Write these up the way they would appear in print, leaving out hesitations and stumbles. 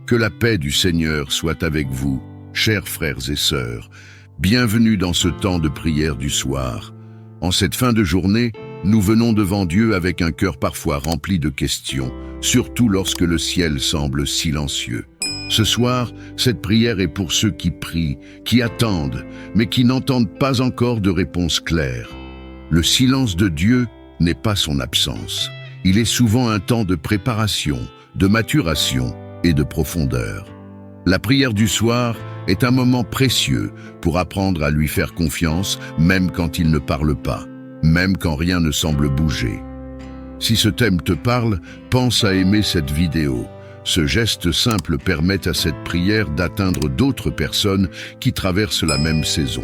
Que la paix du Seigneur soit avec vous, chers frères et sœurs. Bienvenue dans ce temps de prière du soir. En cette fin de journée, nous venons devant Dieu avec un cœur parfois rempli de questions, surtout lorsque le ciel semble silencieux. Ce soir, cette prière est pour ceux qui prient, qui attendent, mais qui n'entendent pas encore de réponse claire. Le silence de Dieu n'est pas son absence. Il est souvent un temps de préparation, de maturation et de profondeur. La prière du soir est un moment précieux pour apprendre à lui faire confiance, même quand il ne parle pas, même quand rien ne semble bouger. Si ce thème te parle, pense à aimer cette vidéo. Ce geste simple permet à cette prière d'atteindre d'autres personnes qui traversent la même saison.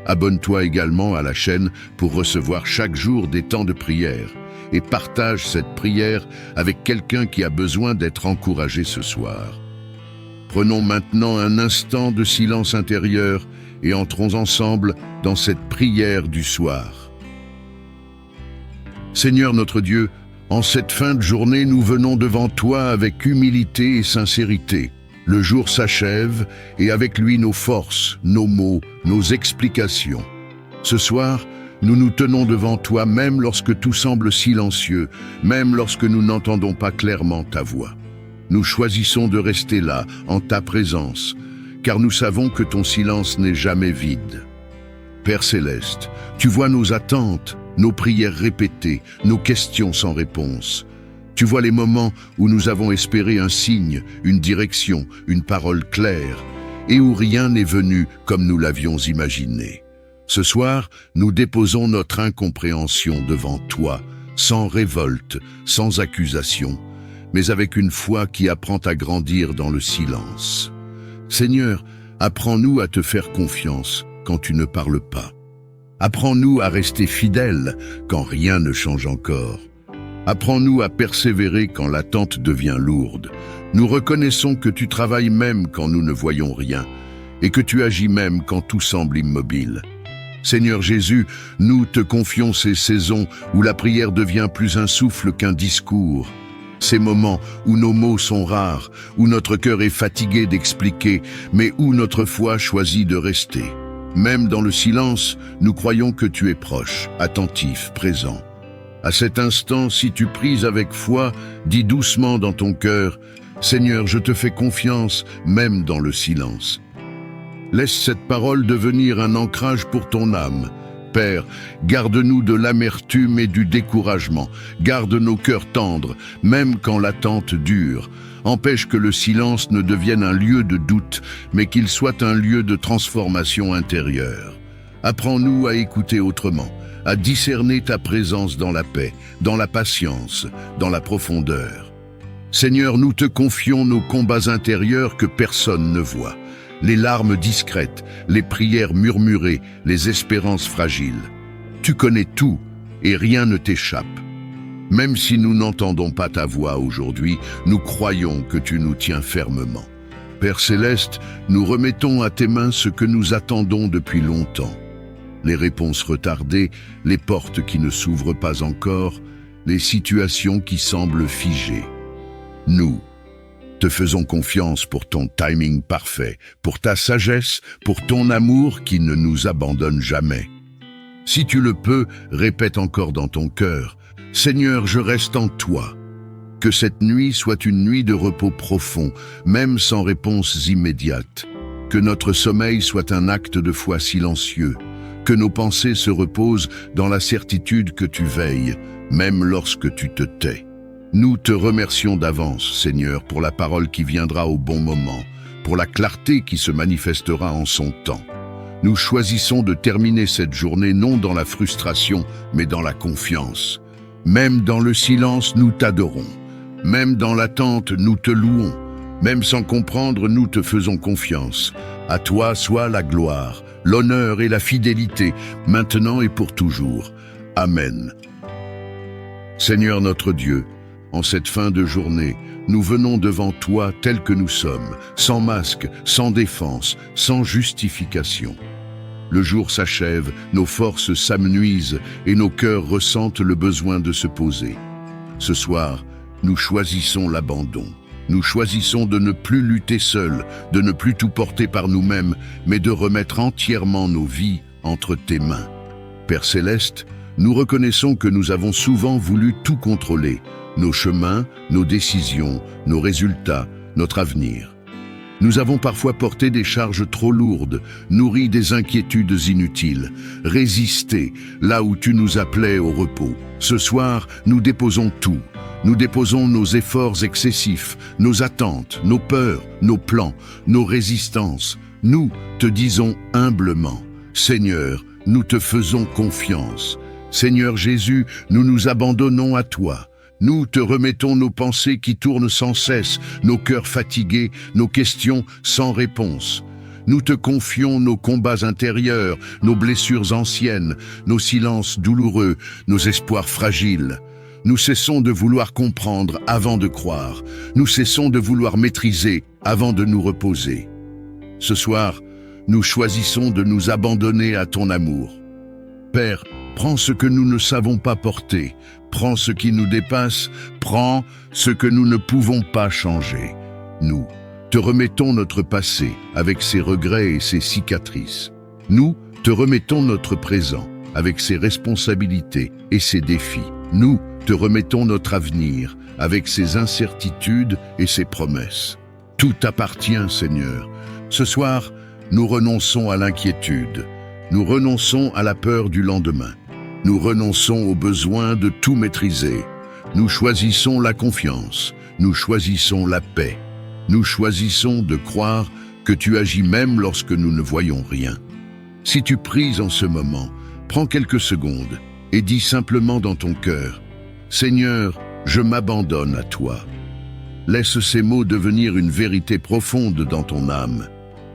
Abonne-toi également à la chaîne pour recevoir chaque jour des temps de prière et partage cette prière avec quelqu'un qui a besoin d'être encouragé ce soir. Prenons maintenant un instant de silence intérieur et entrons ensemble dans cette prière du soir. Seigneur notre Dieu, en cette fin de journée, nous venons devant toi avec humilité et sincérité. Le jour s'achève et avec lui nos forces, nos mots, nos explications. Ce soir, nous nous tenons devant toi même lorsque tout semble silencieux, même lorsque nous n'entendons pas clairement ta voix. Nous choisissons de rester là, en ta présence, car nous savons que ton silence n'est jamais vide. Père céleste, tu vois nos attentes, nos prières répétées, nos questions sans réponse. Tu vois les moments où nous avons espéré un signe, une direction, une parole claire, et où rien n'est venu comme nous l'avions imaginé. Ce soir, nous déposons notre incompréhension devant toi, sans révolte, sans accusation, mais avec une foi qui apprend à grandir dans le silence. Seigneur, apprends-nous à te faire confiance quand tu ne parles pas. Apprends-nous à rester fidèles quand rien ne change encore. Apprends-nous à persévérer quand l'attente devient lourde. Nous reconnaissons que tu travailles même quand nous ne voyons rien, et que tu agis même quand tout semble immobile. Seigneur Jésus, nous te confions ces saisons où la prière devient plus un souffle qu'un discours. Ces moments où nos mots sont rares, où notre cœur est fatigué d'expliquer, mais où notre foi choisit de rester. Même dans le silence, nous croyons que tu es proche, attentif, présent. À cet instant, si tu pries avec foi, dis doucement dans ton cœur, « Seigneur, je te fais confiance, même dans le silence. » Laisse cette parole devenir un ancrage pour ton âme. Père, garde-nous de l'amertume et du découragement. Garde nos cœurs tendres, même quand l'attente dure. Empêche que le silence ne devienne un lieu de doute, mais qu'il soit un lieu de transformation intérieure. Apprends-nous à écouter autrement, à discerner ta présence dans la paix, dans la patience, dans la profondeur. Seigneur, nous te confions nos combats intérieurs que personne ne voit. Les larmes discrètes, les prières murmurées, les espérances fragiles. Tu connais tout et rien ne t'échappe. Même si nous n'entendons pas ta voix aujourd'hui, nous croyons que tu nous tiens fermement. Père céleste, nous remettons à tes mains ce que nous attendons depuis longtemps. Les réponses retardées, les portes qui ne s'ouvrent pas encore, les situations qui semblent figées. Nous te faisons confiance pour ton timing parfait, pour ta sagesse, pour ton amour qui ne nous abandonne jamais. Si tu le peux, répète encore dans ton cœur, « Seigneur, je reste en toi ». Que cette nuit soit une nuit de repos profond, même sans réponse immédiate. Que notre sommeil soit un acte de foi silencieux. Que nos pensées se reposent dans la certitude que tu veilles, même lorsque tu te tais. Nous te remercions d'avance, Seigneur, pour la parole qui viendra au bon moment, pour la clarté qui se manifestera en son temps. Nous choisissons de terminer cette journée non dans la frustration, mais dans la confiance. Même dans le silence, nous t'adorons. Même dans l'attente, nous te louons. Même sans comprendre, nous te faisons confiance. À toi soit la gloire, l'honneur et la fidélité, maintenant et pour toujours. Amen. Seigneur notre Dieu, en cette fin de journée, nous venons devant toi tels que nous sommes, sans masque, sans défense, sans justification. Le jour s'achève, nos forces s'amenuisent et nos cœurs ressentent le besoin de se poser. Ce soir, nous choisissons l'abandon. Nous choisissons de ne plus lutter seuls, de ne plus tout porter par nous-mêmes, mais de remettre entièrement nos vies entre tes mains. Père céleste, nous reconnaissons que nous avons souvent voulu tout contrôler, nos chemins, nos décisions, nos résultats, notre avenir. Nous avons parfois porté des charges trop lourdes, nourri des inquiétudes inutiles, résisté là où tu nous appelais au repos. Ce soir, nous déposons tout. Nous déposons nos efforts excessifs, nos attentes, nos peurs, nos plans, nos résistances. Nous te disons humblement, Seigneur, nous te faisons confiance. Seigneur Jésus, nous nous abandonnons à toi. Nous te remettons nos pensées qui tournent sans cesse, nos cœurs fatigués, nos questions sans réponse. Nous te confions nos combats intérieurs, nos blessures anciennes, nos silences douloureux, nos espoirs fragiles. Nous cessons de vouloir comprendre avant de croire. Nous cessons de vouloir maîtriser avant de nous reposer. Ce soir, nous choisissons de nous abandonner à ton amour. Père, prends ce que nous ne savons pas porter, prends ce qui nous dépasse, prends ce que nous ne pouvons pas changer. Nous te remettons notre passé avec ses regrets et ses cicatrices. Nous te remettons notre présent avec ses responsabilités et ses défis. Nous te remettons notre avenir avec ses incertitudes et ses promesses. Tout t'appartient, Seigneur. Ce soir, nous renonçons à l'inquiétude. Nous renonçons à la peur du lendemain. Nous renonçons au besoin de tout maîtriser. Nous choisissons la confiance. Nous choisissons la paix. Nous choisissons de croire que tu agis même lorsque nous ne voyons rien. Si tu pries en ce moment, prends quelques secondes et dis simplement dans ton cœur, « Seigneur, je m'abandonne à toi. » Laisse ces mots devenir une vérité profonde dans ton âme.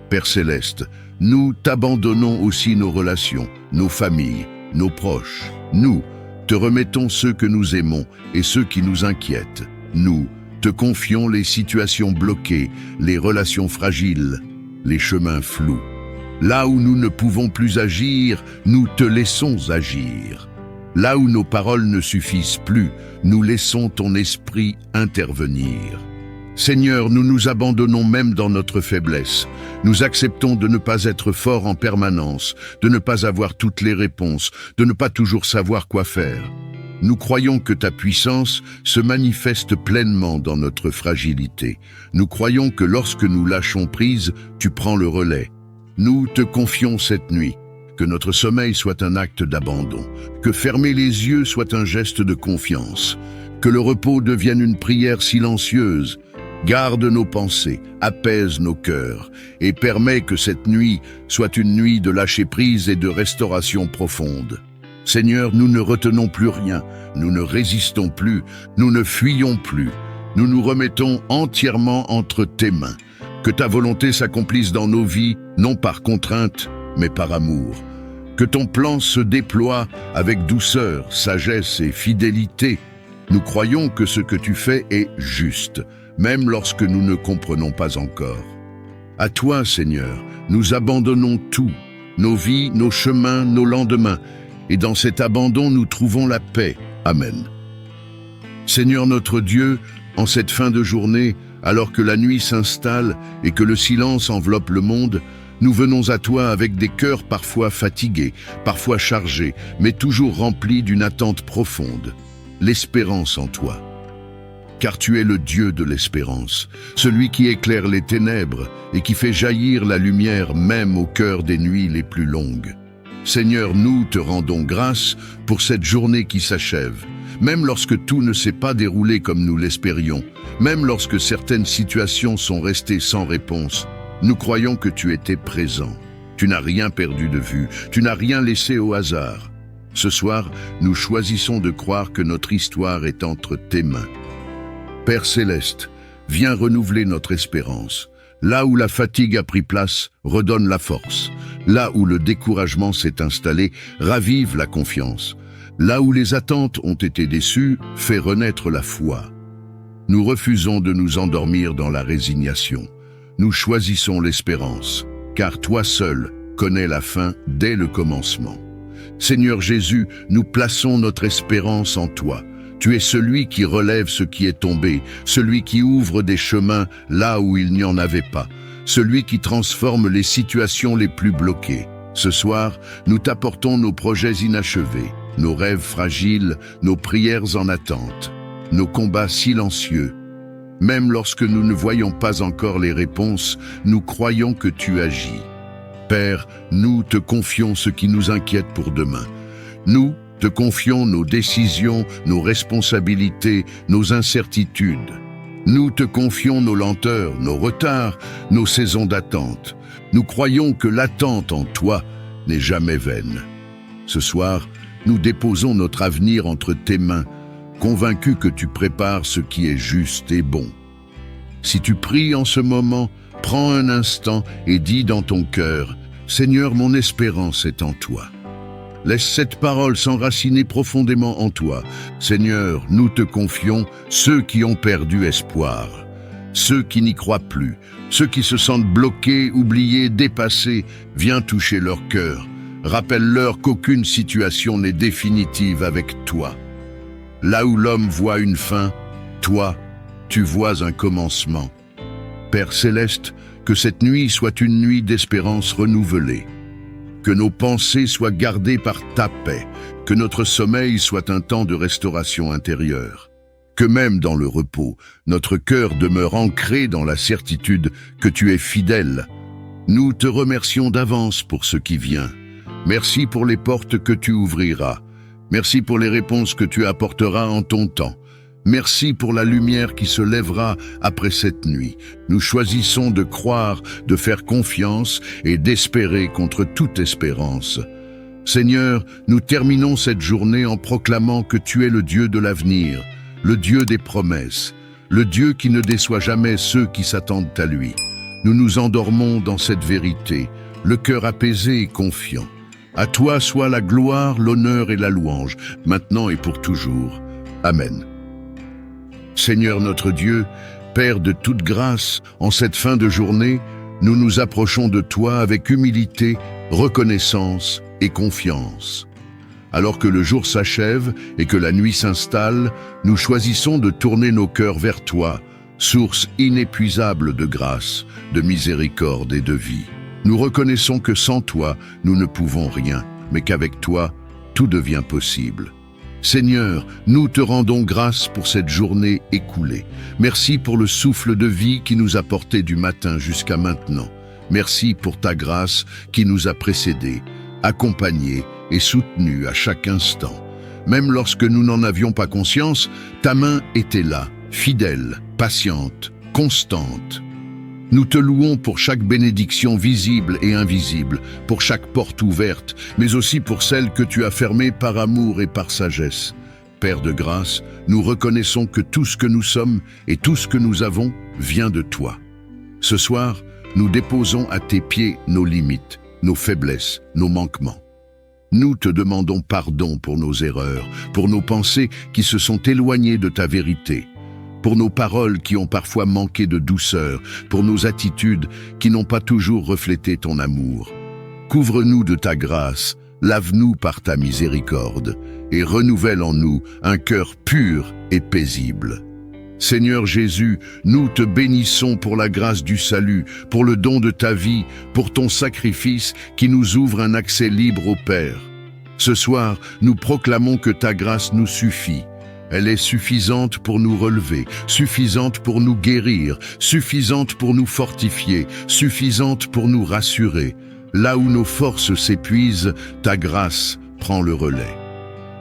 Père céleste, nous t'abandonnons aussi nos relations, nos familles, nos proches. Nous te remettons ceux que nous aimons et ceux qui nous inquiètent. Nous te confions les situations bloquées, les relations fragiles, les chemins flous. Là où nous ne pouvons plus agir, nous te laissons agir. Là où nos paroles ne suffisent plus, nous laissons ton esprit intervenir. Seigneur, nous nous abandonnons même dans notre faiblesse. Nous acceptons de ne pas être forts en permanence, de ne pas avoir toutes les réponses, de ne pas toujours savoir quoi faire. Nous croyons que ta puissance se manifeste pleinement dans notre fragilité. Nous croyons que lorsque nous lâchons prise, tu prends le relais. Nous te confions cette nuit. Que notre sommeil soit un acte d'abandon, que fermer les yeux soit un geste de confiance, que le repos devienne une prière silencieuse. Garde nos pensées, apaise nos cœurs et permets que cette nuit soit une nuit de lâcher-prise et de restauration profonde. Seigneur, nous ne retenons plus rien, nous ne résistons plus, nous ne fuyons plus. Nous nous remettons entièrement entre tes mains. Que ta volonté s'accomplisse dans nos vies, non par contrainte, mais par amour. Que ton plan se déploie avec douceur, sagesse et fidélité. Nous croyons que ce que tu fais est juste, même lorsque nous ne comprenons pas encore. À toi, Seigneur, nous abandonnons tout, nos vies, nos chemins, nos lendemains, et dans cet abandon, nous trouvons la paix. Amen. Seigneur notre Dieu, en cette fin de journée, alors que la nuit s'installe et que le silence enveloppe le monde, nous venons à toi avec des cœurs parfois fatigués, parfois chargés, mais toujours remplis d'une attente profonde, l'espérance en toi. Car tu es le Dieu de l'espérance, celui qui éclaire les ténèbres et qui fait jaillir la lumière même au cœur des nuits les plus longues. Seigneur, nous te rendons grâce pour cette journée qui s'achève, même lorsque tout ne s'est pas déroulé comme nous l'espérions, même lorsque certaines situations sont restées sans réponse. Nous croyons que tu étais présent. Tu n'as rien perdu de vue, tu n'as rien laissé au hasard. Ce soir, nous choisissons de croire que notre histoire est entre tes mains. Père céleste, viens renouveler notre espérance. Là où la fatigue a pris place, redonne la force. Là où le découragement s'est installé, ravive la confiance. Là où les attentes ont été déçues, fais renaître la foi. Nous refusons de nous endormir dans la résignation. Nous choisissons l'espérance, car toi seul connais la fin dès le commencement. Seigneur Jésus, nous plaçons notre espérance en toi. Tu es celui qui relève ce qui est tombé, celui qui ouvre des chemins là où il n'y en avait pas, celui qui transforme les situations les plus bloquées. Ce soir, nous t'apportons nos projets inachevés, nos rêves fragiles, nos prières en attente, nos combats silencieux. Même lorsque nous ne voyons pas encore les réponses, nous croyons que tu agis. Père, nous te confions ce qui nous inquiète pour demain. Nous te confions nos décisions, nos responsabilités, nos incertitudes. Nous te confions nos lenteurs, nos retards, nos saisons d'attente. Nous croyons que l'attente en toi n'est jamais vaine. Ce soir, nous déposons notre avenir entre tes mains, convaincus que tu prépares ce qui est juste et bon. Si tu pries en ce moment, prends un instant et dis dans ton cœur, « Seigneur, mon espérance est en toi ». Laisse cette parole s'enraciner profondément en toi. Seigneur, nous te confions ceux qui ont perdu espoir, ceux qui n'y croient plus, ceux qui se sentent bloqués, oubliés, dépassés. Viens toucher leur cœur. Rappelle-leur qu'aucune situation n'est définitive avec toi. Là où l'homme voit une fin, toi, tu vois un commencement. Père céleste, que cette nuit soit une nuit d'espérance renouvelée. Que nos pensées soient gardées par ta paix, que notre sommeil soit un temps de restauration intérieure. Que même dans le repos, notre cœur demeure ancré dans la certitude que tu es fidèle. Nous te remercions d'avance pour ce qui vient. Merci pour les portes que tu ouvriras. Merci pour les réponses que tu apporteras en ton temps. Merci pour la lumière qui se lèvera après cette nuit. Nous choisissons de croire, de faire confiance et d'espérer contre toute espérance. Seigneur, nous terminons cette journée en proclamant que tu es le Dieu de l'avenir, le Dieu des promesses, le Dieu qui ne déçoit jamais ceux qui s'attendent à lui. Nous nous endormons dans cette vérité, le cœur apaisé et confiant. À toi soit la gloire, l'honneur et la louange, maintenant et pour toujours. Amen. Seigneur notre Dieu, Père de toute grâce, en cette fin de journée, nous nous approchons de toi avec humilité, reconnaissance et confiance. Alors que le jour s'achève et que la nuit s'installe, nous choisissons de tourner nos cœurs vers toi, source inépuisable de grâce, de miséricorde et de vie. Nous reconnaissons que sans toi, nous ne pouvons rien, mais qu'avec toi, tout devient possible. Seigneur, nous te rendons grâce pour cette journée écoulée. Merci pour le souffle de vie qui nous a portés du matin jusqu'à maintenant. Merci pour ta grâce qui nous a précédés, accompagnés et soutenus à chaque instant. Même lorsque nous n'en avions pas conscience, ta main était là, fidèle, patiente, constante. Nous te louons pour chaque bénédiction visible et invisible, pour chaque porte ouverte, mais aussi pour celle que tu as fermée par amour et par sagesse. Père de grâce, nous reconnaissons que tout ce que nous sommes et tout ce que nous avons vient de toi. Ce soir, nous déposons à tes pieds nos limites, nos faiblesses, nos manquements. Nous te demandons pardon pour nos erreurs, pour nos pensées qui se sont éloignées de ta vérité, pour nos paroles qui ont parfois manqué de douceur, pour nos attitudes qui n'ont pas toujours reflété ton amour. Couvre-nous de ta grâce, lave-nous par ta miséricorde, et renouvelle en nous un cœur pur et paisible. Seigneur Jésus, nous te bénissons pour la grâce du salut, pour le don de ta vie, pour ton sacrifice qui nous ouvre un accès libre au Père. Ce soir, nous proclamons que ta grâce nous suffit. Elle est suffisante pour nous relever, suffisante pour nous guérir, suffisante pour nous fortifier, suffisante pour nous rassurer. Là où nos forces s'épuisent, ta grâce prend le relais.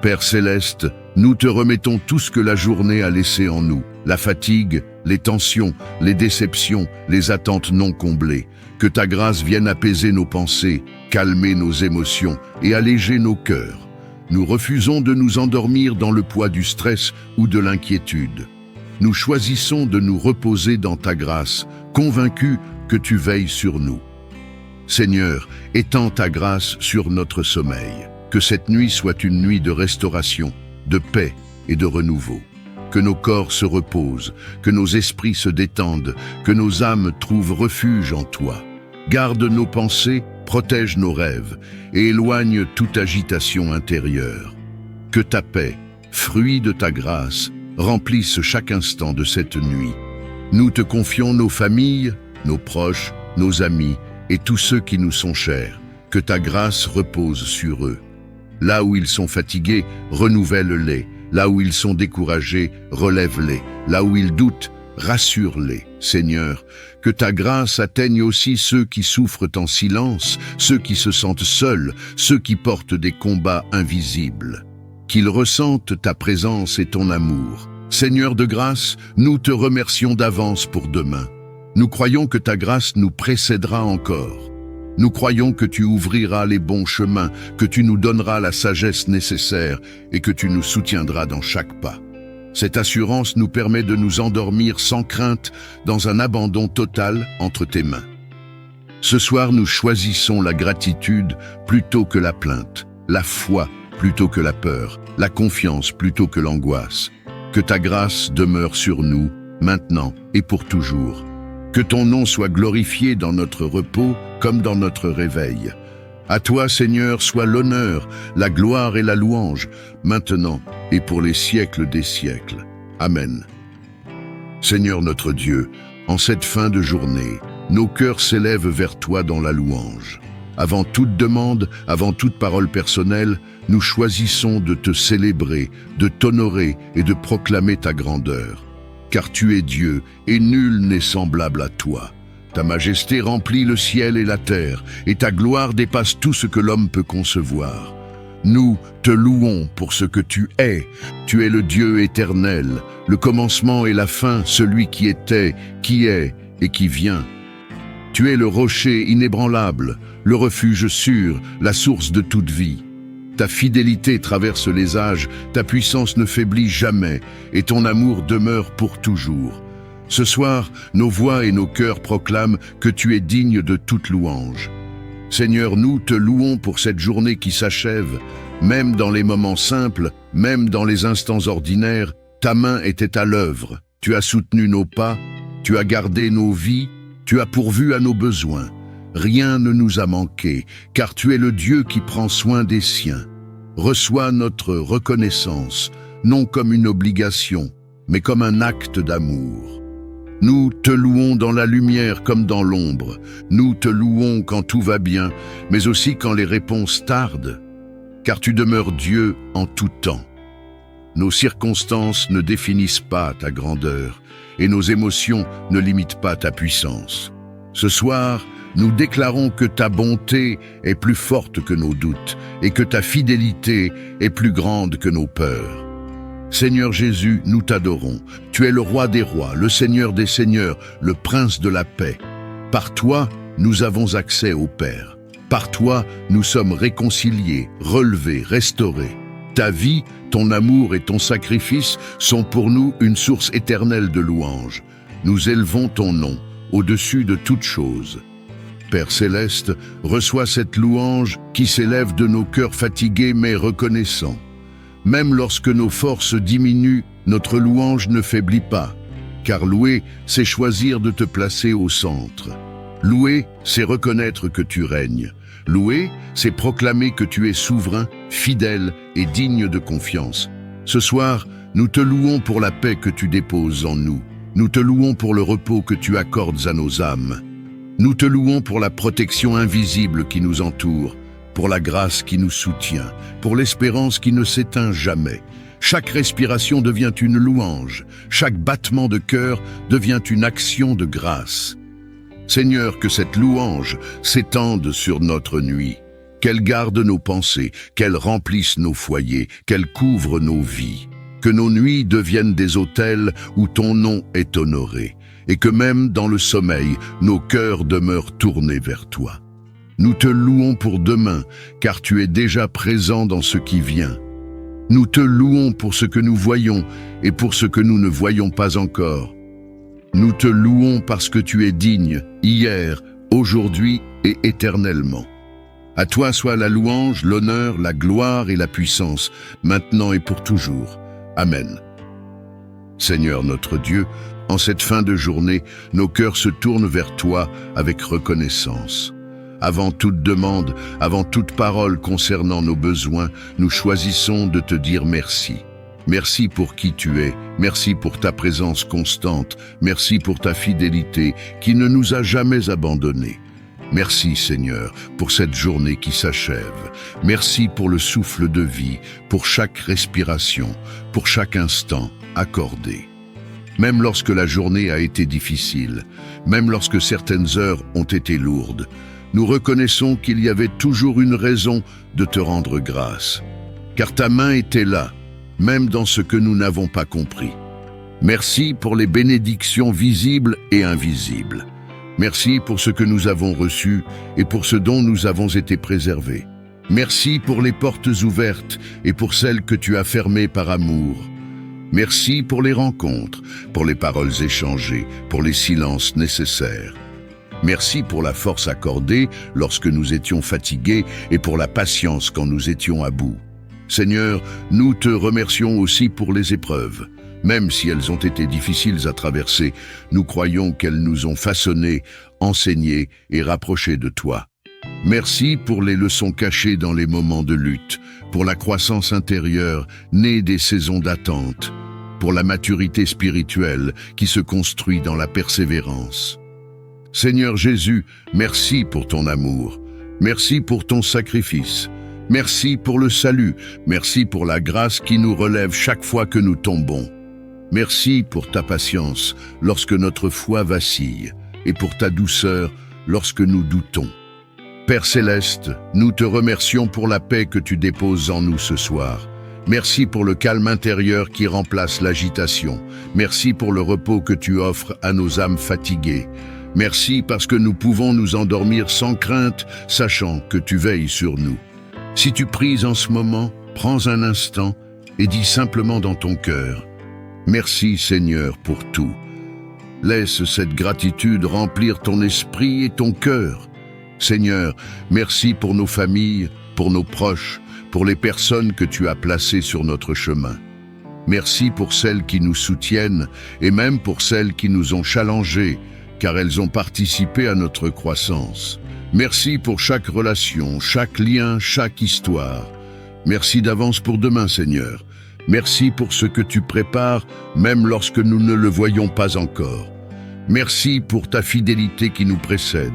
Père céleste, nous te remettons tout ce que la journée a laissé en nous, la fatigue, les tensions, les déceptions, les attentes non comblées. Que ta grâce vienne apaiser nos pensées, calmer nos émotions et alléger nos cœurs. Nous refusons de nous endormir dans le poids du stress ou de l'inquiétude. Nous choisissons de nous reposer dans ta grâce, convaincus que tu veilles sur nous. Seigneur, étends ta grâce sur notre sommeil. Que cette nuit soit une nuit de restauration, de paix et de renouveau. Que nos corps se reposent, que nos esprits se détendent, que nos âmes trouvent refuge en toi. Garde nos pensées, protège nos rêves et éloigne toute agitation intérieure. Que ta paix, fruit de ta grâce, remplisse chaque instant de cette nuit. Nous te confions nos familles, nos proches, nos amis et tous ceux qui nous sont chers. Que ta grâce repose sur eux. Là où ils sont fatigués, renouvelle-les. Là où ils sont découragés, relève-les. Là où ils doutent, rassure-les. Seigneur, que ta grâce atteigne aussi ceux qui souffrent en silence, ceux qui se sentent seuls, ceux qui portent des combats invisibles. Qu'ils ressentent ta présence et ton amour. Seigneur de grâce, nous te remercions d'avance pour demain. Nous croyons que ta grâce nous précédera encore. Nous croyons que tu ouvriras les bons chemins, que tu nous donneras la sagesse nécessaire et que tu nous soutiendras dans chaque pas. Cette assurance nous permet de nous endormir sans crainte dans un abandon total entre tes mains. Ce soir, nous choisissons la gratitude plutôt que la plainte, la foi plutôt que la peur, la confiance plutôt que l'angoisse. Que ta grâce demeure sur nous, maintenant et pour toujours. Que ton nom soit glorifié dans notre repos comme dans notre réveil. À toi, Seigneur, soit l'honneur, la gloire et la louange, maintenant et pour les siècles des siècles. Amen. Seigneur notre Dieu, en cette fin de journée, nos cœurs s'élèvent vers toi dans la louange. Avant toute demande, avant toute parole personnelle, nous choisissons de te célébrer, de t'honorer et de proclamer ta grandeur. Car tu es Dieu, et nul n'est semblable à toi. Ta majesté remplit le ciel et la terre, et ta gloire dépasse tout ce que l'homme peut concevoir. Nous te louons pour ce que tu es. Tu es le Dieu éternel, le commencement et la fin, celui qui était, qui est et qui vient. Tu es le rocher inébranlable, le refuge sûr, la source de toute vie. Ta fidélité traverse les âges, ta puissance ne faiblit jamais, et ton amour demeure pour toujours. Ce soir, nos voix et nos cœurs proclament que tu es digne de toute louange. Seigneur, nous te louons pour cette journée qui s'achève. Même dans les moments simples, même dans les instants ordinaires, ta main était à l'œuvre. Tu as soutenu nos pas, tu as gardé nos vies, tu as pourvu à nos besoins. Rien ne nous a manqué, car tu es le Dieu qui prend soin des siens. Reçois notre reconnaissance, non comme une obligation, mais comme un acte d'amour. Nous te louons dans la lumière comme dans l'ombre. Nous te louons quand tout va bien, mais aussi quand les réponses tardent, car tu demeures Dieu en tout temps. Nos circonstances ne définissent pas ta grandeur, et nos émotions ne limitent pas ta puissance. Ce soir, nous déclarons que ta bonté est plus forte que nos doutes et que ta fidélité est plus grande que nos peurs. Seigneur Jésus, nous t'adorons. Tu es le roi des rois, le Seigneur des seigneurs, le prince de la paix. Par toi, nous avons accès au Père. Par toi, nous sommes réconciliés, relevés, restaurés. Ta vie, ton amour et ton sacrifice sont pour nous une source éternelle de louange. Nous élevons ton nom au-dessus de toute chose. Père céleste, reçois cette louange qui s'élève de nos cœurs fatigués mais reconnaissants. Même lorsque nos forces diminuent, notre louange ne faiblit pas, car louer, c'est choisir de te placer au centre. Louer, c'est reconnaître que tu règnes. Louer, c'est proclamer que tu es souverain, fidèle et digne de confiance. Ce soir, nous te louons pour la paix que tu déposes en nous. Nous te louons pour le repos que tu accordes à nos âmes. Nous te louons pour la protection invisible qui nous entoure, pour la grâce qui nous soutient, pour l'espérance qui ne s'éteint jamais. Chaque respiration devient une louange, chaque battement de cœur devient une action de grâce. Seigneur, que cette louange s'étende sur notre nuit, qu'elle garde nos pensées, qu'elle remplisse nos foyers, qu'elle couvre nos vies, que nos nuits deviennent des autels où ton nom est honoré, et que même dans le sommeil, nos cœurs demeurent tournés vers toi. Nous te louons pour demain, car tu es déjà présent dans ce qui vient. Nous te louons pour ce que nous voyons et pour ce que nous ne voyons pas encore. Nous te louons parce que tu es digne, hier, aujourd'hui et éternellement. À toi soit la louange, l'honneur, la gloire et la puissance, maintenant et pour toujours. Amen. Seigneur notre Dieu, en cette fin de journée, nos cœurs se tournent vers toi avec reconnaissance. Avant toute demande, avant toute parole concernant nos besoins, nous choisissons de te dire merci. Merci pour qui tu es, merci pour ta présence constante, merci pour ta fidélité qui ne nous a jamais abandonnés. Merci Seigneur pour cette journée qui s'achève. Merci pour le souffle de vie, pour chaque respiration, pour chaque instant accordé. Même lorsque la journée a été difficile, même lorsque certaines heures ont été lourdes, nous reconnaissons qu'il y avait toujours une raison de te rendre grâce. Car ta main était là, même dans ce que nous n'avons pas compris. Merci pour les bénédictions visibles et invisibles. Merci pour ce que nous avons reçu et pour ce dont nous avons été préservés. Merci pour les portes ouvertes et pour celles que tu as fermées par amour. Merci pour les rencontres, pour les paroles échangées, pour les silences nécessaires. Merci pour la force accordée lorsque nous étions fatigués et pour la patience quand nous étions à bout. Seigneur, nous te remercions aussi pour les épreuves. Même si elles ont été difficiles à traverser, nous croyons qu'elles nous ont façonnés, enseignés et rapprochés de toi. Merci pour les leçons cachées dans les moments de lutte, pour la croissance intérieure née des saisons d'attente, pour la maturité spirituelle qui se construit dans la persévérance. Seigneur Jésus, merci pour ton amour, merci pour ton sacrifice. Merci pour le salut, merci pour la grâce qui nous relève chaque fois que nous tombons. Merci pour ta patience lorsque notre foi vacille et pour ta douceur lorsque nous doutons. Père Céleste, nous te remercions pour la paix que tu déposes en nous ce soir. Merci pour le calme intérieur qui remplace l'agitation. Merci pour le repos que tu offres à nos âmes fatiguées. Merci parce que nous pouvons nous endormir sans crainte, sachant que tu veilles sur nous. Si tu pries en ce moment, prends un instant et dis simplement dans ton cœur « Merci Seigneur pour tout ». Laisse cette gratitude remplir ton esprit et ton cœur. Seigneur, merci pour nos familles, pour nos proches, pour les personnes que tu as placées sur notre chemin. Merci pour celles qui nous soutiennent et même pour celles qui nous ont challengés, car elles ont participé à notre croissance. Merci pour chaque relation, chaque lien, chaque histoire. Merci d'avance pour demain, Seigneur. Merci pour ce que tu prépares, même lorsque nous ne le voyons pas encore. Merci pour ta fidélité qui nous précède.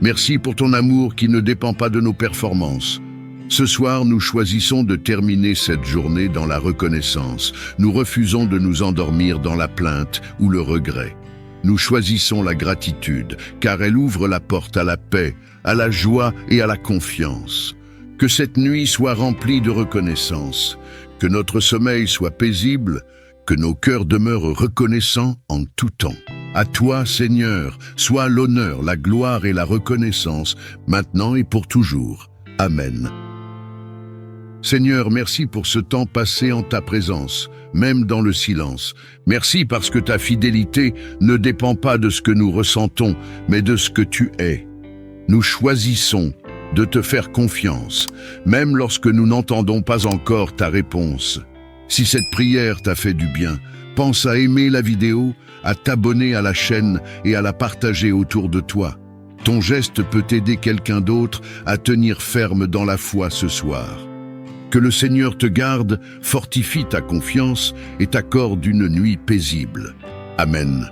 Merci pour ton amour qui ne dépend pas de nos performances. Ce soir, nous choisissons de terminer cette journée dans la reconnaissance. Nous refusons de nous endormir dans la plainte ou le regret. Nous choisissons la gratitude, car elle ouvre la porte à la paix, à la joie et à la confiance. Que cette nuit soit remplie de reconnaissance, que notre sommeil soit paisible, que nos cœurs demeurent reconnaissants en tout temps. À toi, Seigneur, soit l'honneur, la gloire et la reconnaissance, maintenant et pour toujours. Amen. Seigneur, merci pour ce temps passé en ta présence, même dans le silence. Merci parce que ta fidélité ne dépend pas de ce que nous ressentons, mais de ce que tu es. Nous choisissons de te faire confiance, même lorsque nous n'entendons pas encore ta réponse. Si cette prière t'a fait du bien, pense à aimer la vidéo, à t'abonner à la chaîne et à la partager autour de toi. Ton geste peut aider quelqu'un d'autre à tenir ferme dans la foi ce soir. Que le Seigneur te garde, fortifie ta confiance et t'accorde une nuit paisible. Amen.